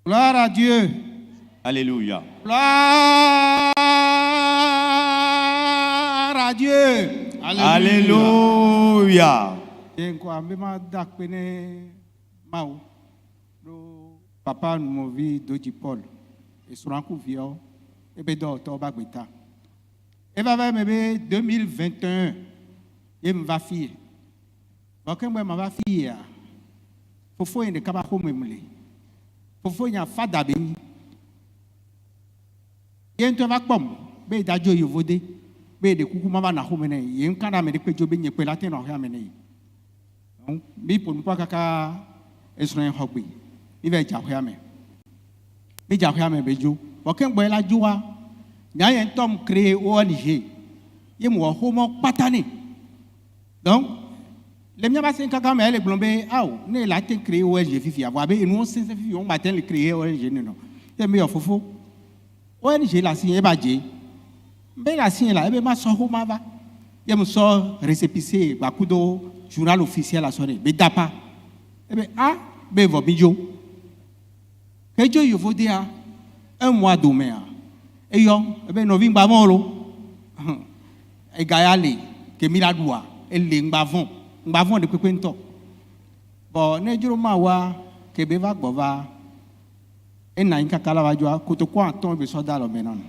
Gloire à Dieu. Alléluia. Gloire à Dieu. Alléluia. Papa nous vit Doji Paul et sur un coup vieux et ben docteur Bagbeta. Et va vers 2021 et me va fier. Bon quand moi va fier. Faut faut une kaba ko memle. Faut faut y a fada ben. Yen to va pom be da jo yovode be de kuku mama na ho mene yen kana me de pejo be nyepe la ten no ha mene. Mi pon pa kaka esron hogbe. Mi ve ja hwa me. Mi ja hwa me bejo. Bo ken gbe la jowa. Nya yen tom créer ONG. Ye mo ho mo patani. Donc les miens passent kaka me le blombe aw ne la ten créer ONG fifi avoir be nous c'est fifi on matin le créer ONG non. Ye me ofofo. ONG la signe ba je. Be la signe la e be ma so ho ma ba. Ye mo so récépissé ba kudo journal officiel la sonné be dapa. E be be vo bijo. Kejo yo vo dia un mois demain. E yo e be no vi ngba von lo. E gayale ke miladua e le ngba von de pepe nto. Bo ne juro ma wa ke be va gbo va e na nka kala wa jo ko to ko aton be so da lo menan.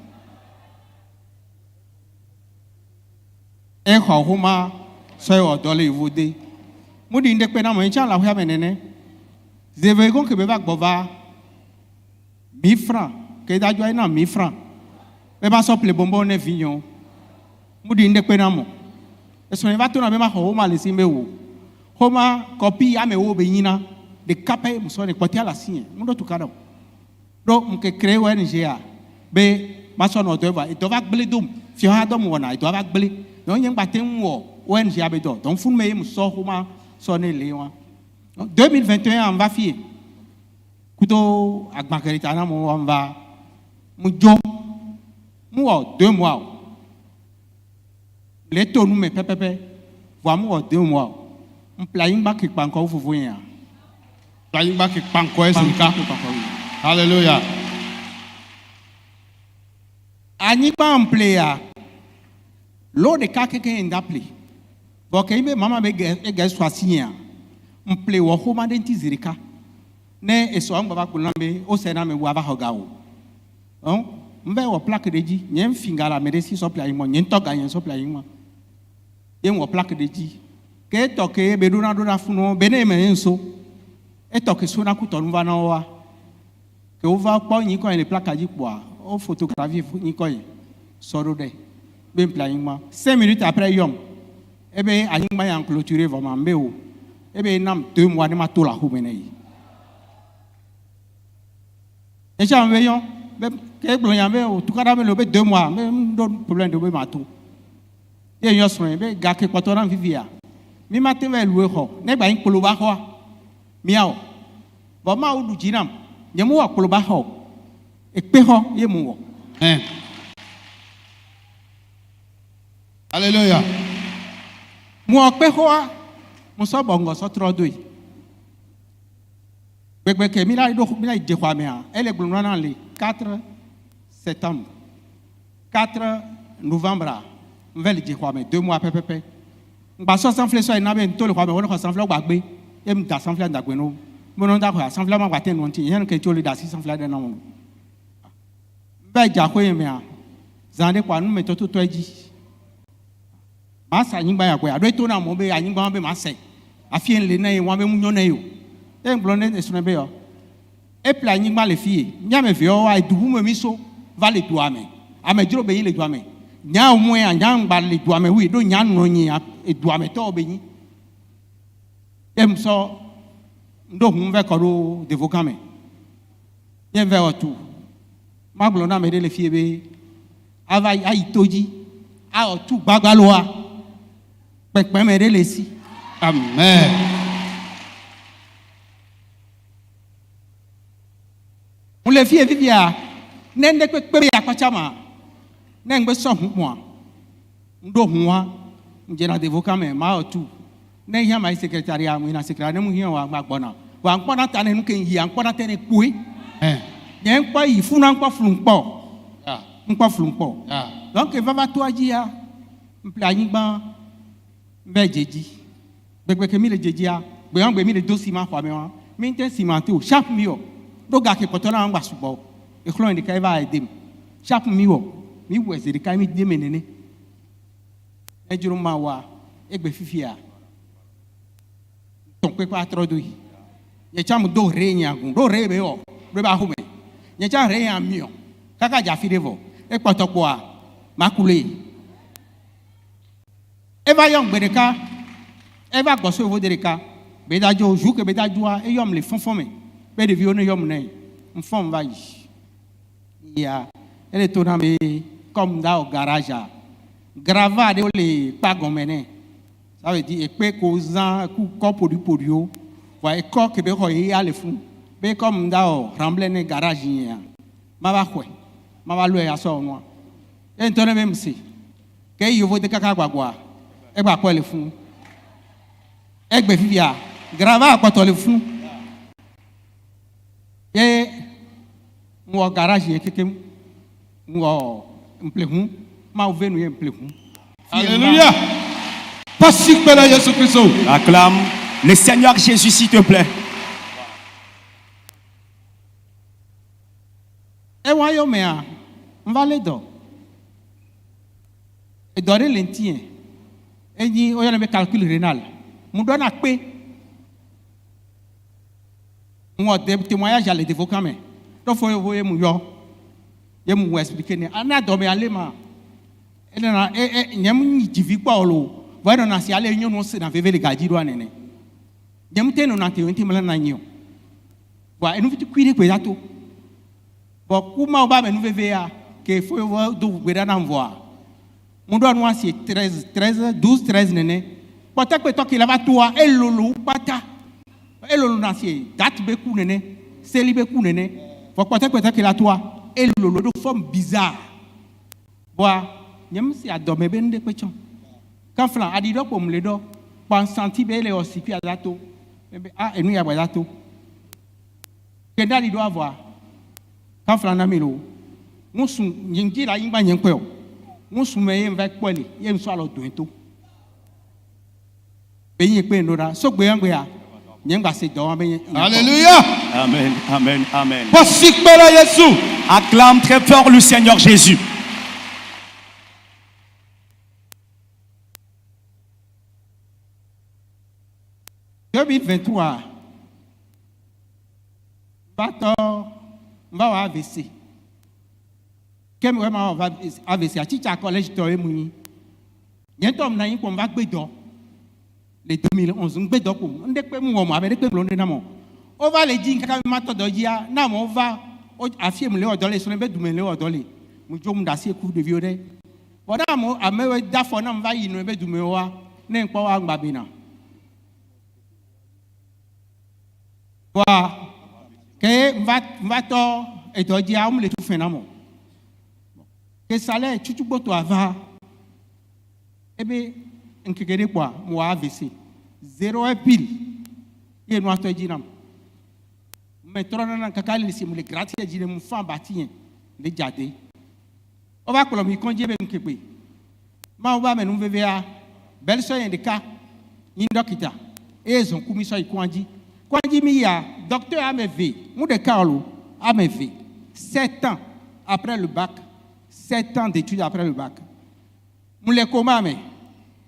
E ho homa so yo do le vode. Mo di nde pe na mo ncha la hwa menene. Je veux que be va gbo va 1000 francs que da jo na 1000 francs. Be ba so ple bonbon ne vignon. Mo di nde pe na mo. Eso ne va to na be ma ho ma le simbe wo. Homa copy ame wo be yina de kape mo so ne kwati ala sin. Mo do to kada. Do mke créer ONG a be ma so no do va e do va gbele dum. Fi ha do mo wona e do va gbele. No yen gba ten wo ONG a be do. Don fun me mo so homa so ne le wa. 2021 on va fier. Kudo agbakerita na mo on va mo jo mo 2 mois. Les taux nous met pépé. Voilà 2 mois. On planning ba ki pa encore fufu yan. Planning ba ki pa encore esinka. Alléluia. Ani pa on playa. L'eau de ka quelqu'un d'appelé. Bon que ibe mama be ge swasi yan. On play wo homa denti zirika. Ne eso an baba kulambe o sena me wa ba hogawo. Mbe wo plaque de ji, nyem fingala meresi so play mo, nyen to ganyen so play mo. Yen wo plaque de ji. Ke to ke be duna duna funo bene me enso. E to ke sona ku to nva na wa. Ke o va po yin ko en le plaque ji po a, o photographie yin ko yin. Soro de. Ben play mo. 5 minutes après yom. E be ayin ma yan clôturer vraiment mbe o. E be nam 2 mois ni ma to la ho bene yi. Et j'en veux yon, que blanc yambe ou tout cas me 2 mois, même d'autres problèmes de matou. Et yon soin, be gars que quand on vivia. Mi matin ve louer ho, ne ba yin koloba ho. Miao. Ba ma u du jinam, nyemu wa koloba ho. E pe ho ye mu wo. Alléluia. Mu pe ho a, mu so bongo so trodoi. Que mila de Kwamea, elle est blonde le 4 septembre. 4 novembre, on va le dire 2 mois pépé. On va sans flèche sur une nave, tout le Kwame, on va sans flèche bagbe, et me da sans flèche d'agweno. Mon da quoi, sans flèche ma batten non ti, rien que tu le da sans flèche de non. Ba ja ko yemea. Zande kwa nu me to ji. Masa nyimba ya kwa, do to na mo be anyimba be mase. Afien le na e wa be munyo na yo. Et blonde est son béo. Et planning mal les filles. Nya me vio a du me miso va les doigt me. A me dro be les doigt me. Nya au moins nya ba les doigt me oui do nya no nyi et doigt me to be ni. Em so ndo hu ve ko de vocame. Yen ve otu. Ma blonde me de les filles be. Ava ai toji. A otu gbagbaloa. Pepe me de les si. Amen. On les filles vivia, n'en que peu à Pachama, n'en que son moi. Ndo moi, j'ai des vocats, mais ma tout. N'en y a ma secrétariat, mon secrétaire, nous y a un macbona. Ou un point d'antenne, nous qui y a un point d'antenne, oui. Yen kwa yi funa kwa flumpo. Yeah. Nkwa flumpo. Yeah. Donc va to ajia. Mpla nyigba mbe jeji. Begbe ke mi le jeji a. Gbe an gbe mi le dosima kwa me wa. Mi nten ciment o sharp mi o. Do ga ke potona ngba subo. E klo ndi kai va edem. Sharp mi o. Mi wese de kai mi de menene. E juru ma wa egbe fifia. Ton pe kwa trodui. Ye cham do re nyagun. Do re be o. Re ba hume. Ye cha re ya mi o. Kaka ja fi devo. E potokpo a makule. Eva yong bereka. Eva goso vo dereka. Bedajo jou que bedajua e yom le fonfome. Be de vione yom nei. Mfom va yi. Ya. Elle tourna me comme dans au garage. Gravade le pas gomene. Ça veut dire que causant coup corps produit ouais corps que be hoye ale fun. Be comme dans remble ne garage ya. Ma va quoi. Ma va louer à ça moi. Et tonne même si. Que yo vo de kaka gwagwa. E gba ko le fun. E gbe fifia. Grava kwa to le fun. E mo garage ye keke mo mplehun ma o venu ye mplehun. Alléluia. Passez par Jésus-Christ. Acclame le Seigneur Jésus, s'il te plaît. E wa yo me a mva le do. E do re lentien. E ni o yo me calcul rénal. Mu do na pe. Mo de témoignage à l'évoquer quand même. Donc faut yo mu yo. Ye mu expliquer ni ana do me ale ma. E na nyam ni divi kwa olo. Wa no na si ale nyo no se na veve le gaji do anene. Nyam te no na te wenti mala na nyo. Wa enu fitu kwire kwe dato. Bo kuma ba me nu veve ya ke fo yo do gbeda na mvoa. Mu do no asi 12 nene. Pota kwe to ki la va toa elolo pata. Elolo na si dat be ku nene, seli be ku nene. Fo pota kwe to ki la toa elolo de forme bizarre. Boa, nyam si adome be nde kwechon. Quand flan adi do ko mle do, pan santi be le osipi adato. Enu ya badato. Kenda di do avoir. Quand flan na melo. Musu nyingi la yimba nyenkwe. Musu me yem va kweli, yem so alo doento. Be yin pe ndora, so gbe yangbe ya. Nyengba se do be. Alléluia. Amen, amen, amen. Passez par Jésus. Acclame très fort le Seigneur Jésus. Chapitre 23. Bato, va wa AVC. Kem vraiment va AVC. A chicha collège to emuni. Yentom na yin ko va gbedo. Le 2011 gbedo ko. Nde pe mu wo mo abede pe blonde na mo. O va le din kaka ma to do ya na mo va o afie mu le odole so be dume le odole. Mu jom da se ku de viode. Boda mo amewe da fo na mva yi no be dume wa ne npo wa ngba bi na. Wa que va to et to dia le tout phénomène que salaire chuchu boto ava ebe nkekere kwa mo AVC 0 pile ye no ato jinam metro na kakali si mo le gratis jine mo fa batien le jade o va ko lo mi konje be nkepe ma o ba me no vva bel so yen de ka ni dokita ezon kumiso ikwanji Kwanji mi ya docteur AMV, mon de Carlo AMV, 7 ans après le bac, 7 ans d'études après le bac. Mon le coma mais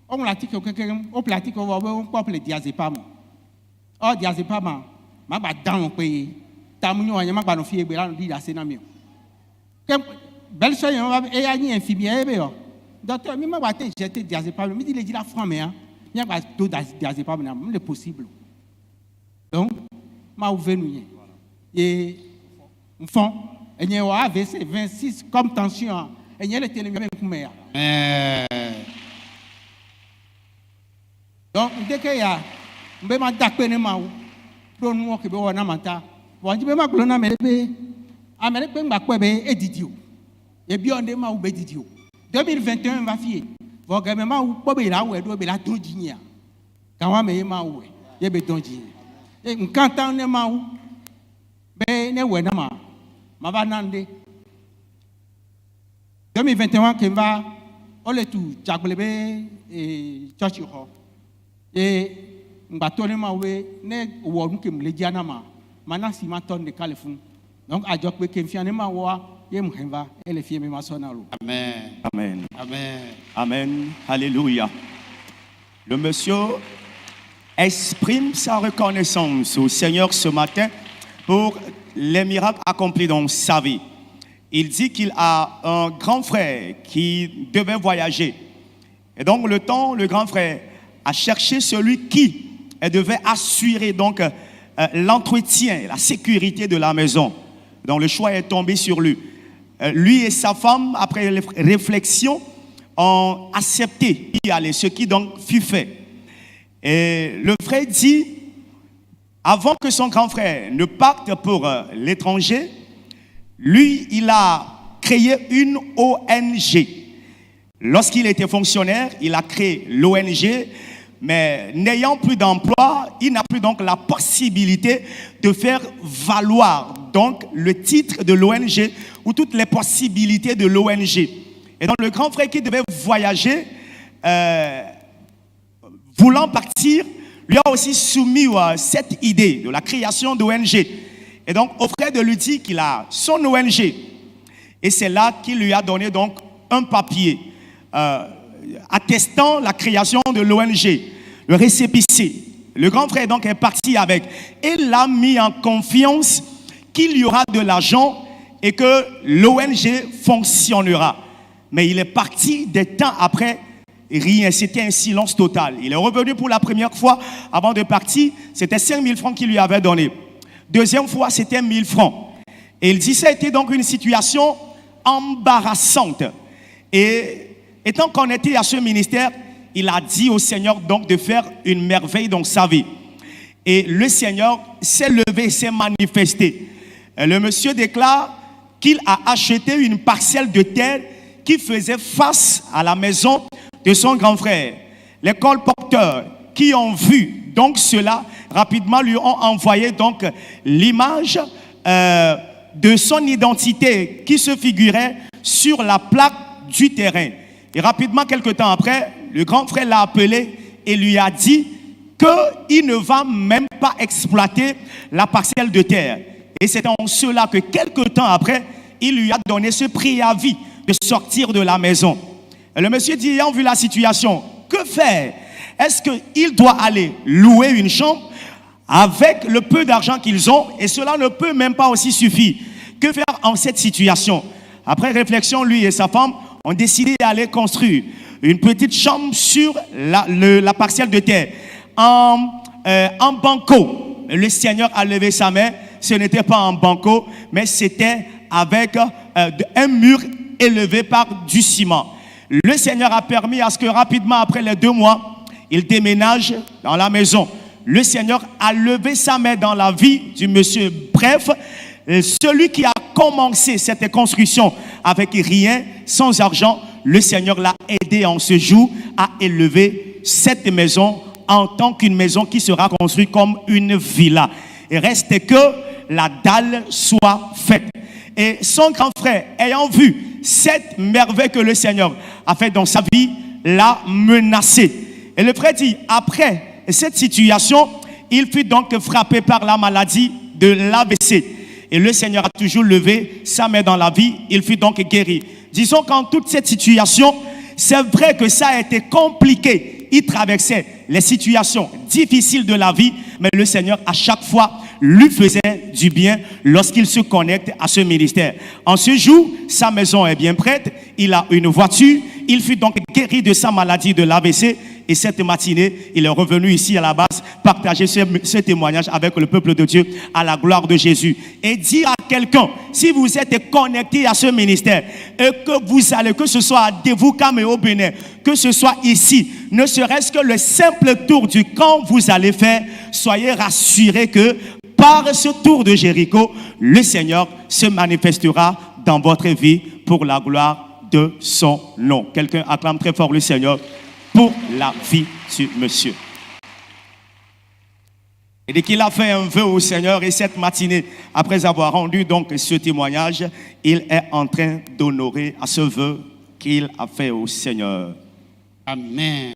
on pratique on pratique on couple diazépam. Oh diazépam, ma ba dans pays. Tamunyo anya ma ba no fie gbe la no di da se na mi. Ke belle soeur on va e ani infirmière be yo. Docteur mi ma ba te jeter diazépam, mi di le di la franc mais hein. Mi ba do diazépam na, c'est possible. Donc, ma ouvenu et enfant, et n'y a AVC 26 comme tension, et n'y a le téléphone comme meilleur. Donc, dès qu'il y a, on peut m'attaquer les mains, pour nous qui on a manta, pour dire ma colonne américaine, américaine va quoi be édidio, et bien on démarre ou bédidio. 2021 va fier, vous regardez ma ou pas be là où elle doit be la donjinia, quand on met ma ou, y a be donjinia. Nkanta ne ma wu be ne we na ma Mava Nande. 2021, Kemba, on est tout, Jaglebe et Tchachiho. Et Mbatone Mawe, ne Wolukem Legianama, Mana Simaton de Califon. Donc, à Jokwe Kemfianema Wa, Yemhemba, et les filles Masonalo. Amen. Amen. Amen. Amen. Alléluia. Le monsieur exprime sa reconnaissance au Seigneur ce matin pour les miracles accomplis dans sa vie. Il dit qu'il a un grand frère qui devait voyager. Et donc, le grand frère a cherché celui qui devait assurer donc l'entretien, la sécurité de la maison. Donc, le choix est tombé sur lui. Lui et sa femme, après réflexion, ont accepté d'y aller, ce qui donc fut fait. Et le frère dit, avant que son grand frère ne parte pour l'étranger, lui, il a créé une ONG. Lorsqu'il était fonctionnaire, il a créé l'ONG, mais n'ayant plus d'emploi, il n'a plus donc la possibilité de faire valoir donc le titre de l'ONG ou toutes les possibilités de l'ONG. Et donc le grand frère qui devait voyager, voulant partir, lui a aussi soumis cette idée de la création d'ONG. Et donc, au frère de lui dire qu'il a son ONG. Et c'est là qu'il lui a donné donc un papier attestant la création de l'ONG, le récépissé. Le grand frère donc est parti avec. Et l'a mis en confiance qu'il y aura de l'argent et que l'ONG fonctionnera. Mais il est parti des temps après, rien, c'était un silence total. Il est revenu pour la première fois avant de partir, c'était 5 000 francs qu'il lui avait donné. Deuxième fois, c'était 1 000 francs. Et il dit, ça a été donc une situation embarrassante. Et étant connecté à ce ministère, il a dit au Seigneur donc de faire une merveille dans sa vie. Et le Seigneur s'est levé, s'est manifesté. Et le monsieur déclare qu'il a acheté une parcelle de terre qui faisait face à la maison de son grand frère. Les colporteurs qui ont vu donc cela, rapidement lui ont envoyé donc l'image de son identité qui se figurait sur la plaque du terrain. Et rapidement, quelque temps après, le grand frère l'a appelé et lui a dit qu'il ne va même pas exploiter la parcelle de terre. Et c'est en cela que quelque temps après, il lui a donné ce préavis de sortir de la maison. Et le monsieur dit, ayant vu la situation, que faire? Est-ce qu'il doit aller louer une chambre avec le peu d'argent qu'ils ont? Et cela ne peut même pas aussi suffire. Que faire en cette situation? Après réflexion, lui et sa femme ont décidé d'aller construire une petite chambre sur la parcelle de terre en banco. Le Seigneur a levé sa main. Ce n'était pas en banco, mais c'était avec un mur élevé par du ciment. Le Seigneur a permis à ce que rapidement, après les 2 mois, il déménage dans la maison. Le Seigneur a levé sa main dans la vie du monsieur. Bref, celui qui a commencé cette construction avec rien, sans argent, le Seigneur l'a aidé en ce jour à élever cette maison en tant qu'une maison qui sera construite comme une villa. Il reste que la dalle soit faite. Et son grand frère, ayant vu cette merveille que le Seigneur a fait dans sa vie, l'a menacé. Et le frère dit, après cette situation, il fut donc frappé par la maladie de l'AVC. Et le Seigneur a toujours levé sa main dans la vie, il fut donc guéri. Disons qu'en toute cette situation, c'est vrai que ça a été compliqué. Il traversait les situations difficiles de la vie, mais le Seigneur, à chaque fois, lui faisait du bien lorsqu'il se connecte à ce ministère. En ce jour, sa maison est bien prête, il a une voiture, il fut donc guéri de sa maladie de l'AVC. Et cette matinée, il est revenu ici à la base partager ce témoignage avec le peuple de Dieu à la gloire de Jésus. Et dire à quelqu'un, si vous êtes connecté à ce ministère et que vous allez, que ce soit à Devukam et au Bénin, que ce soit ici, ne serait-ce que le simple tour du camp vous allez faire, soyez rassurés que par ce tour de Jéricho, le Seigneur se manifestera dans votre vie pour la gloire de son nom. Quelqu'un acclame très fort le Seigneur pour la vie du monsieur. Et dès qu'il a fait un vœu au Seigneur, et cette matinée, après avoir rendu donc ce témoignage, il est en train d'honorer à ce vœu qu'il a fait au Seigneur. Amen.